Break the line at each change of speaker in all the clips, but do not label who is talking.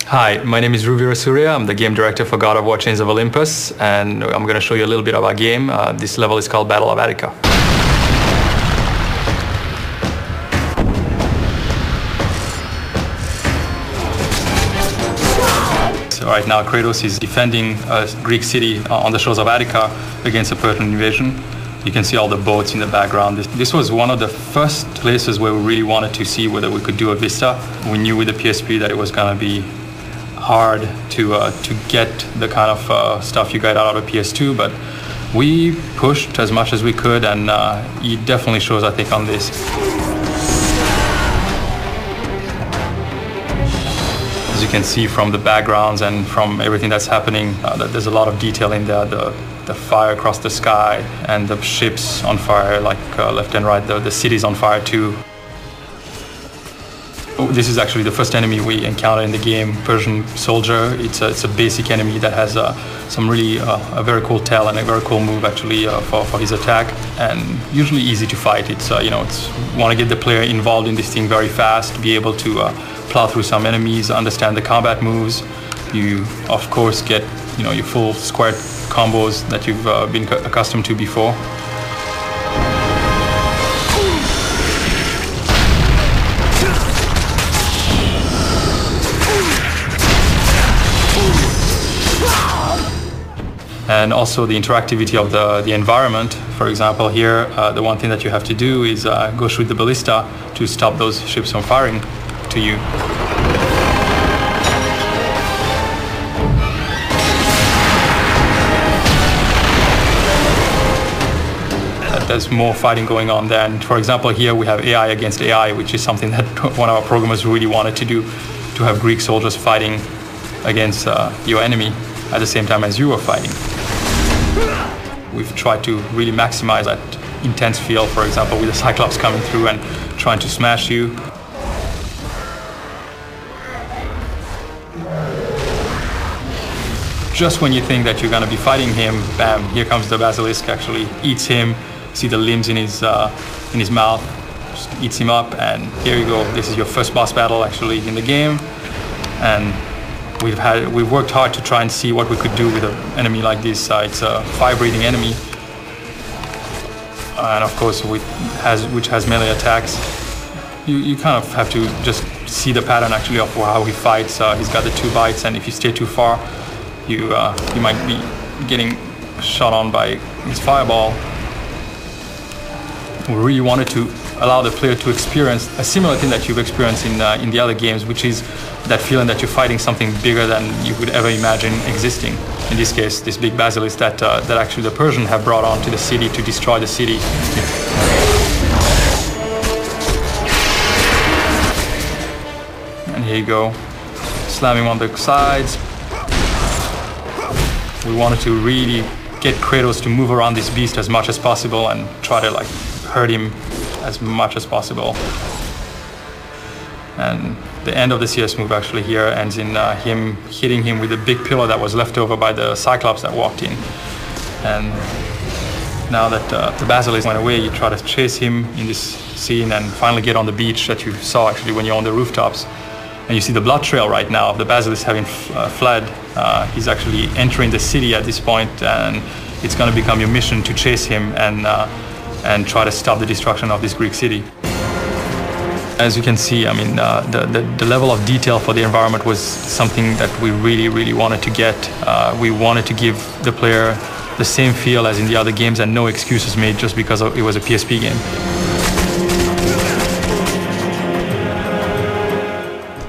Hi, my name is Ruvira Surya. I'm the game director for God of War Chains of Olympus, and I'm going to show you a little bit of our game. This level is called Battle of Attica. So right now Kratos is defending a Greek city on the shores of Attica against a Persian invasion. You can see all the boats in the background. This was one of the first places where we really wanted to see whether we could do a vista. We knew with the PSP that it was going to be hard to get the kind of stuff you get out of a PS2, but we pushed as much as we could, and it definitely shows, I think, on this. As you can see from the backgrounds and from everything that's happening, that there's a lot of detail in there. The fire across the sky and the ships on fire, like left and right. The city's on fire too. This is actually the first enemy we encounter in the game, Persian soldier. It's a basic enemy that has some really a very cool tail and a very cool move actually for his attack, and usually easy to fight. It's want to get the player involved in this thing very fast, be able to plow through some enemies, understand the combat moves. You of course get your full square combos that you've been accustomed to before. And also the interactivity of the environment. For example, here, the one thing that you have to do is go shoot the ballista to stop those ships from firing to you. There's more fighting going on there. And for example, here we have AI against AI, which is something that one of our programmers really wanted to do, to have Greek soldiers fighting against your enemy at the same time as you were fighting. We've tried to really maximize that intense feel, for example, with the Cyclops coming through and trying to smash you. Just when you think that you're going to be fighting him, bam, here comes the Basilisk, actually eats him. See the limbs in his mouth, just eats him up, and here you go. This is your first boss battle actually in the game, and we've worked hard to try and see what we could do with an enemy like this. It's a fire-breathing enemy, and of course which has melee attacks. You kind of have to just see the pattern actually of how he fights. He's got the 2 bites, and if you stay too far, you might be getting shot on by his fireball. We really wanted to allow the player to experience a similar thing that you've experienced in the other games, which is that feeling that you're fighting something bigger than you could ever imagine existing. In this case, this big basilisk that actually the Persians have brought onto the city to destroy the city. And here you go, slam him on the sides. We wanted to really get Kratos to move around this beast as much as possible and try to hurt him as much as possible. And the end of the CS move actually here ends in him hitting him with a big pillar that was left over by the Cyclops that walked in. And now that the Basilisk went away, you try to chase him in this scene and finally get on the beach that you saw actually when you're on the rooftops. And you see the blood trail right now of the Basilisk having fled. He's actually entering the city at this point, and it's going to become your mission to chase him and try to stop the destruction of this Greek city. As you can see, I mean, the level of detail for the environment was something that we really, really wanted to get. We wanted to give the player the same feel as in the other games, and no excuses made just because it was a PSP game.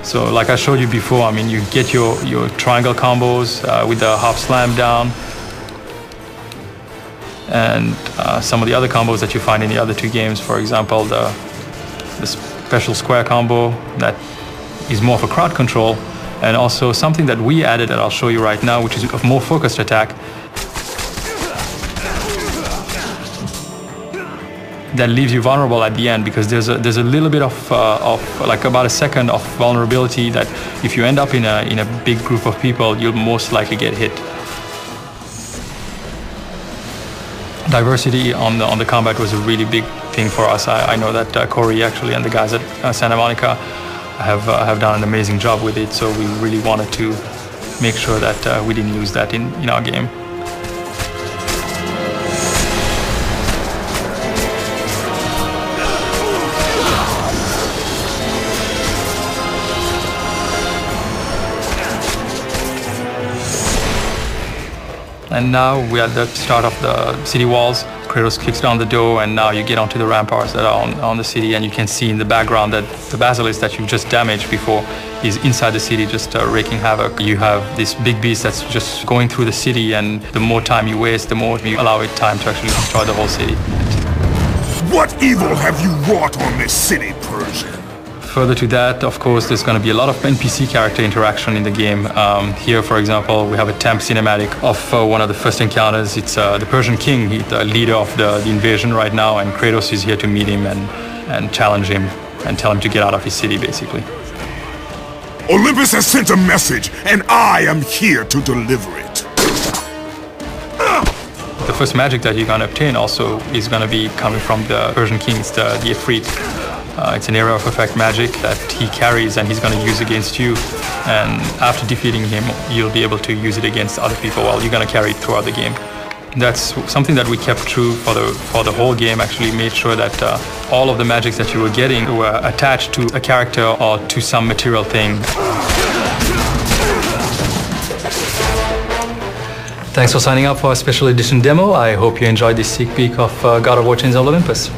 So like I showed you before, I mean, you get your triangle combos with the hop slam down, and some of the other combos that you find in the other 2 games. For example, the special square combo that is more for crowd control, and also something that we added that I'll show you right now, which is a more focused attack that leaves you vulnerable at the end, because there's a little bit of like about a second of vulnerability that if you end up in a big group of people, you'll most likely get hit. Diversity on the combat was a really big thing for us. I know that Corey actually and the guys at Santa Monica have done an amazing job with it. So we really wanted to make sure that we didn't lose that in our game. And now we're at the start of the city walls. Kratos kicks down the door, and now you get onto the ramparts that are on the city, and you can see in the background that the basilisk that you've just damaged before is inside the city, just wreaking havoc. You have this big beast that's just going through the city, and the more time you waste, the more you allow it time to actually destroy the whole city.
What evil have you wrought on this city, Persian?
Further to that, of course, there's going to be a lot of NPC character interaction in the game. Here, for example, we have a temp cinematic of one of the first encounters. It's the Persian king, the leader of the invasion right now, and Kratos is here to meet him and challenge him and tell him to get out of his city, basically.
Olympus has sent a message, and I am here to deliver it.
The first magic that you're going to obtain also is going to be coming from the Persian kings, the Ifrit. It's an area of effect magic that he carries and he's going to use against you. And after defeating him, you'll be able to use it against other people while you're going to carry it throughout the game. That's something that we kept true for the whole game. Actually made sure that all of the magics that you were getting were attached to a character or to some material thing. Thanks for signing up for our special edition demo. I hope you enjoyed this sneak peek of God of War Chains of Olympus.